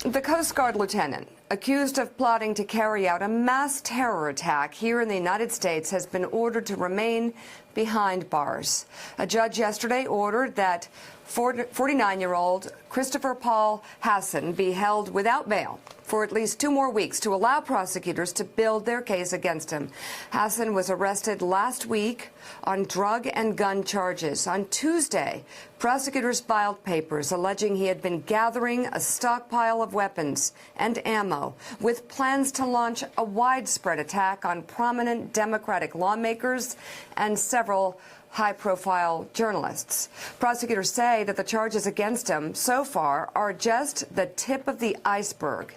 The Coast Guard lieutenant, accused of plotting to carry out a mass terror attack here in the United States, has been ordered to remain behind bars. A judge yesterday ordered that 49-year-old Christopher Paul Hassan be held without bail for at least 2 more weeks to allow prosecutors to build their case against him. Hassan was arrested last week on drug and gun charges. On Tuesday, prosecutors filed papers alleging he had been gathering a stockpile of weapons and ammo with plans to launch a widespread attack on prominent Democratic lawmakers and several high-profile journalists. Prosecutors say that the charges against him so far are just the tip of the iceberg.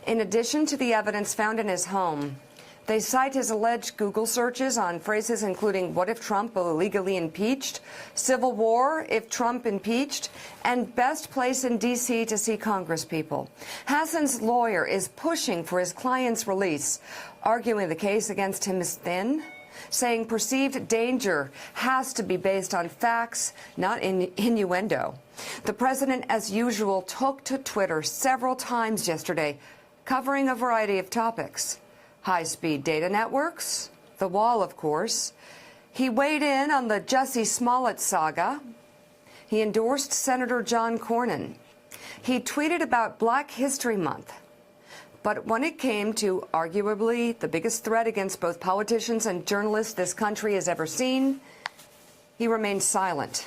In addition to the evidence found in his home, they cite his alleged Google searches on phrases including "what if Trump illegally impeached?", "civil war if Trump impeached," and "best place in D.C. to see Congresspeople." Hassan's lawyer is pushing for his client's release, arguing the case against him is thin, saying perceived danger has to be based on facts, not innuendo. The president, as usual, took to Twitter several times yesterday, covering a variety of topics. High-speed data networks, the wall, of course. He weighed in on the Jussie Smollett saga. He endorsed Senator John Cornyn. He tweeted about Black History Month. But when it came to arguably the biggest threat against both politicians and journalists this country has ever seen, he remained silent.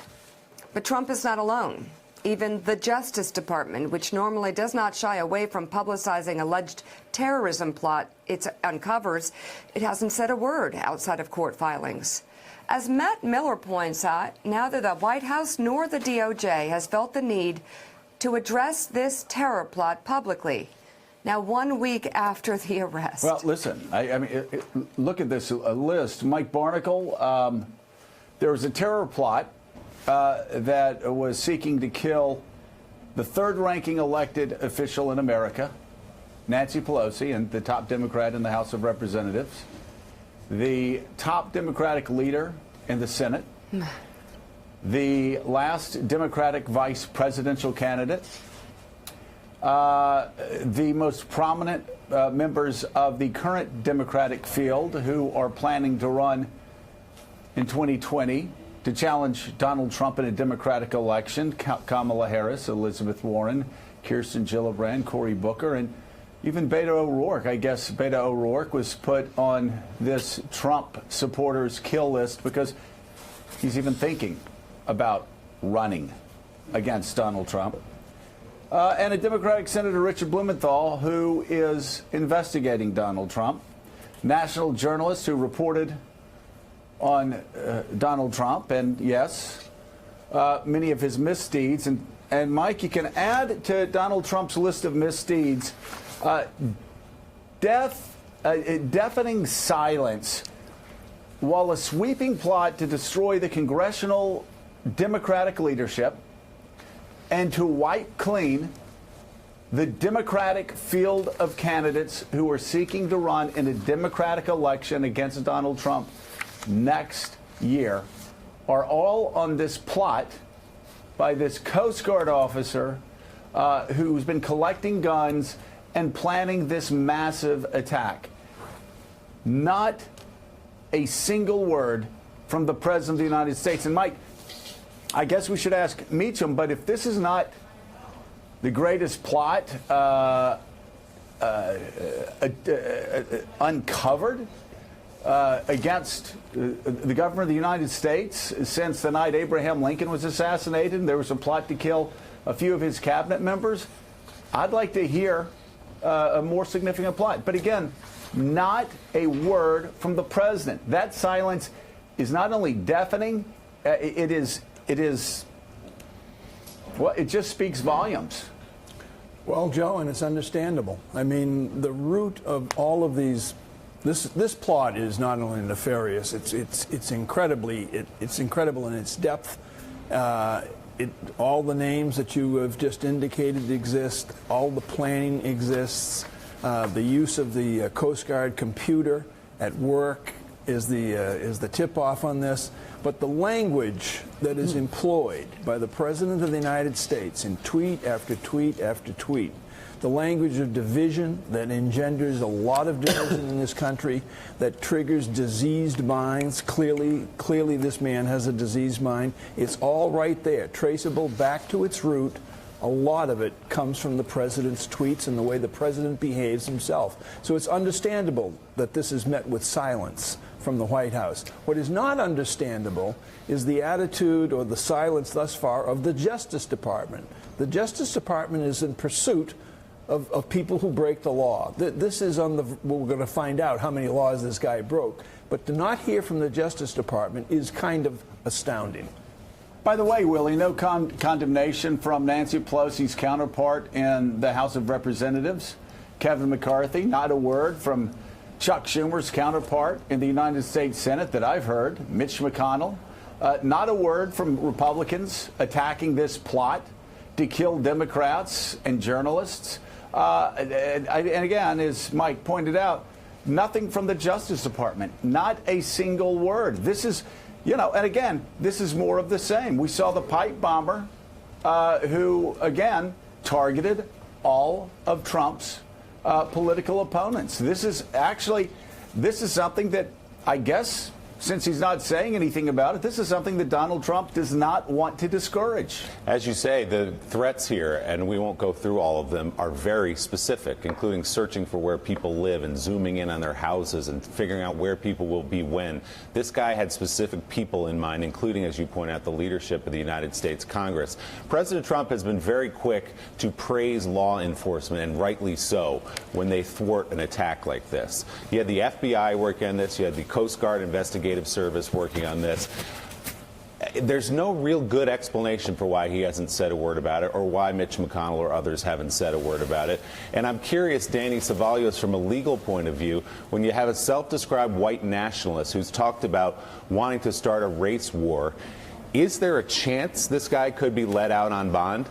But Trump is not alone. Even the Justice Department, which normally does not shy away from publicizing alleged terrorism plot it uncovers, it hasn't said a word outside of court filings. As Matt Miller points out, neither the White House nor the DOJ has felt the need to address this terror plot publicly. Now, 1 week after the arrest. Well, listen, I mean, look at this list. Mike Barnacle, there was a terror plot that was seeking to kill the third-ranking elected official in America, Nancy Pelosi, and the top Democrat in the House of Representatives, the top Democratic leader in the Senate, the last Democratic vice presidential candidate, the most prominent members of the current Democratic field who are planning to run in 2020 to challenge Donald Trump in a Democratic election: Kamala Harris, Elizabeth Warren, Kirsten Gillibrand, Cory Booker, and even Beto O'Rourke. I guess Beto O'Rourke was put on this Trump supporters kill list because he's even thinking about running against Donald Trump. And a Democratic Senator, Richard Blumenthal, who is investigating Donald Trump. National journalists who reported on Donald Trump, and yes, many of his misdeeds. And Mike, you can add to Donald Trump's list of misdeeds deafening silence while a sweeping plot to destroy the congressional Democratic leadership and to wipe clean the Democratic field of candidates who are seeking to run in a Democratic election against Donald Trump next year, are all on this plot by this Coast Guard officer who's been collecting guns and planning this massive attack. Not a single word from the President of the United States. And Mike, I guess we should ask Meacham, but if this is not the greatest plot uncovered against the government of the United States since the night Abraham Lincoln was assassinated, and there was a plot to kill a few of his cabinet members, I'd like to hear a more significant plot. But again, not a word from the president. That silence is not only deafening, it just speaks volumes. Well, Joe, and it's understandable. I mean, the root of all of these, this plot is not only nefarious, it's incredible in its depth. All the names that you have just indicated exist. All the planning exists. The use of the Coast Guard computer at work is the tip-off on this. But the language that is employed by the President of the United States in tweet after tweet after tweet the language of division that engenders a lot of division in this country, that triggers diseased minds. Clearly this man has a diseased mind. It's all right there, traceable back to its root. A lot of it comes from the president's tweets and the way the president behaves himself. So it's understandable that this is met with silence from the White House. What is not understandable is the attitude or the silence thus far of the Justice Department. The Justice Department is in pursuit of people who break the law. This is on the, we're going to find out how many laws this guy broke. But to not hear from the Justice Department is kind of astounding. By the way, Willie, no condemnation from Nancy Pelosi's counterpart in the House of Representatives, Kevin McCarthy. Not a word from Chuck Schumer's counterpart in the United States Senate that I've heard, Mitch McConnell. Not a word from Republicans attacking this plot to kill Democrats and journalists. And again, as Mike pointed out, nothing from the Justice Department. Not a single word. This is... You know, and again, this is more of the same. We saw the pipe bomber who, again, targeted all of Trump's political opponents. This is something that I guess, since he's not saying anything about it, this is something that Donald Trump does not want to discourage. As you say, the threats here, and we won't go through all of them, are very specific, including searching for where people live and zooming in on their houses and figuring out where people will be when. This guy had specific people in mind, including, as you point out, the leadership of the United States Congress. President Trump has been very quick to praise law enforcement, and rightly so, when they thwart an attack like this. You had the FBI working on this. You had the Coast Guard investigative service working on this. There's no real good explanation for why he hasn't said a word about it, or why Mitch McConnell or others haven't said a word about it. And I'm curious, Danny Cevallos, from a legal point of view, when you have a self-described white nationalist who's talked about wanting to start a race war, is there a chance this guy could be let out on bond?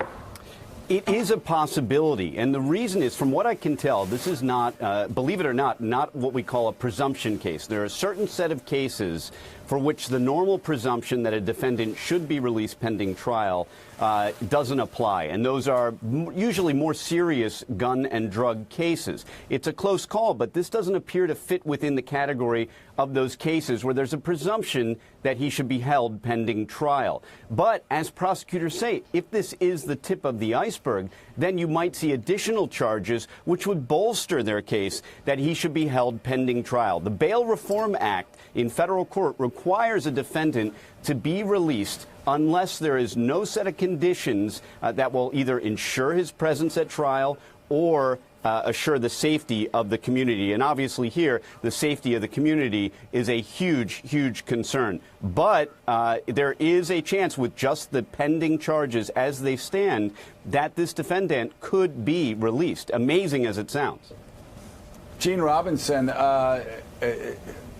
It is a possibility, and the reason is, from what I can tell, this is not, believe it or not what we call a presumption case. There are a certain set of cases for which the normal presumption that a defendant should be released pending trial doesn't apply, and those are usually more serious gun and drug cases. It's a close call, but this doesn't appear to fit within the category of those cases where there's a presumption that he should be held pending trial. But as prosecutors say, if this is the tip of the iceberg, then you might see additional charges which would bolster their case that he should be held pending trial. The Bail Reform Act in federal court requires a defendant to be released unless there is no set of conditions that will either ensure his presence at trial or assure the safety of the community. And obviously here, the safety of the community is a huge, huge concern. But there is a chance, with just the pending charges as they stand, that this defendant could be released, amazing as it sounds. Gene Robinson,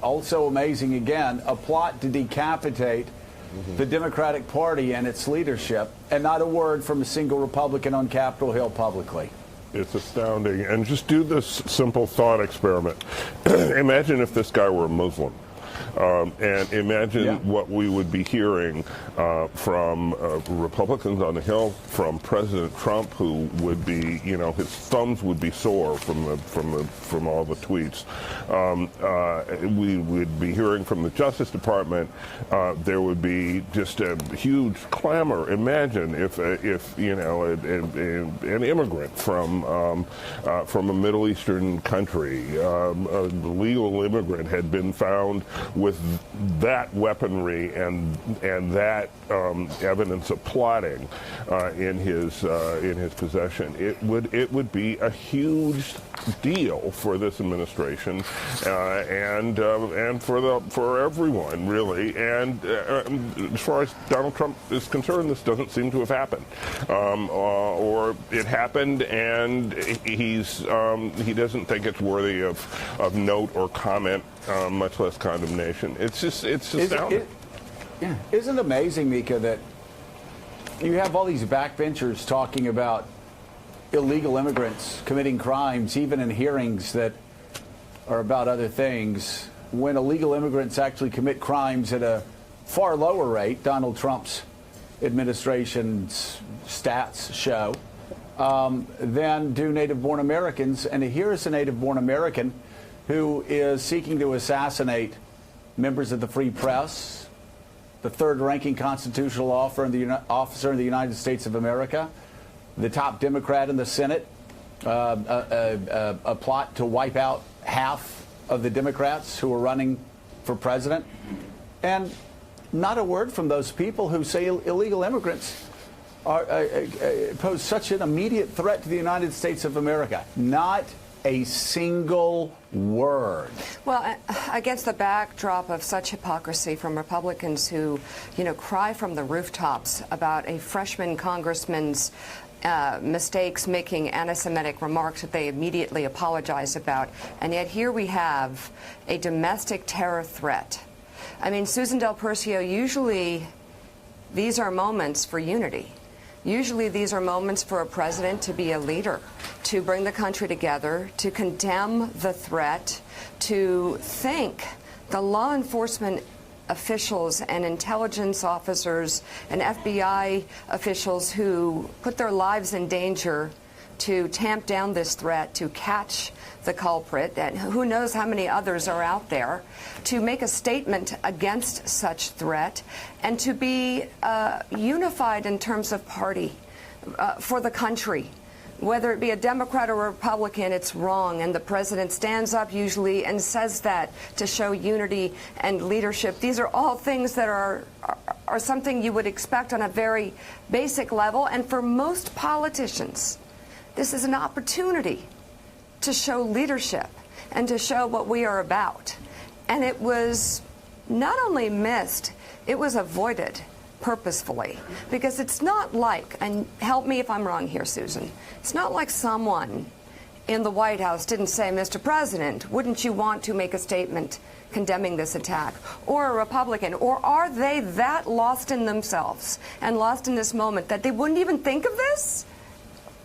also amazing again, a plot to decapitate the Democratic Party and its leadership, and not a word from a single Republican on Capitol Hill publicly. It's astounding. And just do this simple thought experiment. Imagine if this guy were a Muslim. And imagine what we would be hearing from Republicans on the Hill, from President Trump, who would be, you know, his thumbs would be sore from all the tweets. We would be hearing from the Justice Department. There would be just a huge clamor. Imagine if you know, an immigrant from a Middle Eastern country, a legal immigrant, had been found with that weaponry and that evidence of plotting in his possession. It would be a huge deal for this administration and for everyone, really. And as far as Donald Trump is concerned, this doesn't seem to have happened, or it happened and he doesn't think it's worthy of note or comment, much less condemnation. It's astounding. Isn't it amazing, Mika, that you have all these backbenchers talking about illegal immigrants committing crimes, even in hearings that are about other things, when illegal immigrants actually commit crimes at a far lower rate? Donald Trump's administration's stats show. than do native-born Americans. And here is a native-born American who is seeking to assassinate members of the free press, the third-ranking constitutional officer in the United States of America, the top Democrat in the Senate, a plot to wipe out half of the Democrats who are running for president. And not a word from those people who say illegal immigrants pose such an immediate threat to the United States of America. Not a single word. Well, against the backdrop of such hypocrisy from Republicans who, cry from the rooftops about a freshman congressman's mistakes, making anti-Semitic remarks that they immediately apologize about, and yet here we have a domestic terror threat. I mean, Susan Del Percio, usually these are moments for unity. Usually these are moments for a president to be a leader, to bring the country together, to condemn the threat, to thank the law enforcement officials and intelligence officers and FBI officials who put their lives in danger to tamp down this threat, to catch the culprit, and who knows how many others are out there, to make a statement against such threat, and to be unified in terms of party for the country. Whether it be a Democrat or a Republican, it's wrong, and the president stands up usually and says that to show unity and leadership. These are all things that are something you would expect on a very basic level, and for most politicians, this is an opportunity to show leadership and to show what we are about. And it was not only missed, it was avoided purposefully, because it's not like, and help me if I'm wrong here, Susan, it's not like someone in the White House didn't say, Mr. President, wouldn't you want to make a statement condemning this attack, or a Republican, or are they that lost in themselves and lost in this moment that they wouldn't even think of this?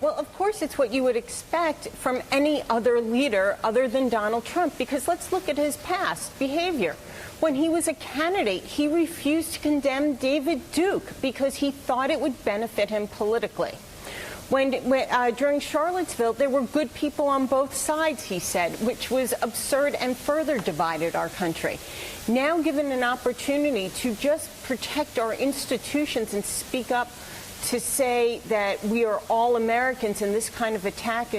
Well, of course, it's what you would expect from any other leader other than Donald Trump, because let's look at his past behavior. When he was a candidate, he refused to condemn David Duke because he thought it would benefit him politically. During Charlottesville, there were good people on both sides, he said, which was absurd and further divided our country. Now given an opportunity to just protect our institutions and speak up to say that we are all Americans and this kind of attack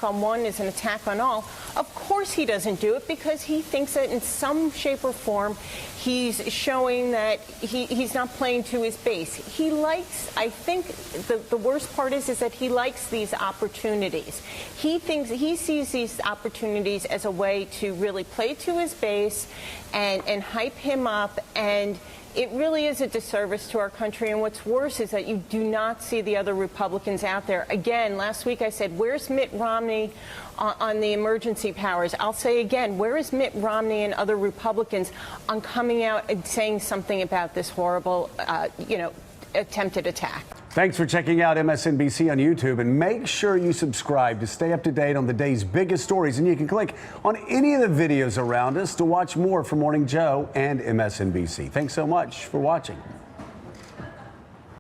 on one is an attack on all, of course he doesn't do it, because he thinks that in some shape or form he's showing that he's not playing to his base. He likes, I think the worst part is that he likes these opportunities. He sees these opportunities as a way to really play to his base and hype him up, and it really is a disservice to our country. And what's worse is that you do not see the other Republicans out there. Again, last week I said, where's Mitt Romney on the emergency powers? I'll say again, where is Mitt Romney and other Republicans on coming out and saying something about this horrible, attempted attack? Thanks for checking out MSNBC on YouTube, and make sure you subscribe to stay up to date on the day's biggest stories. And you can click on any of the videos around us to watch more from Morning Joe and MSNBC. Thanks so much for watching.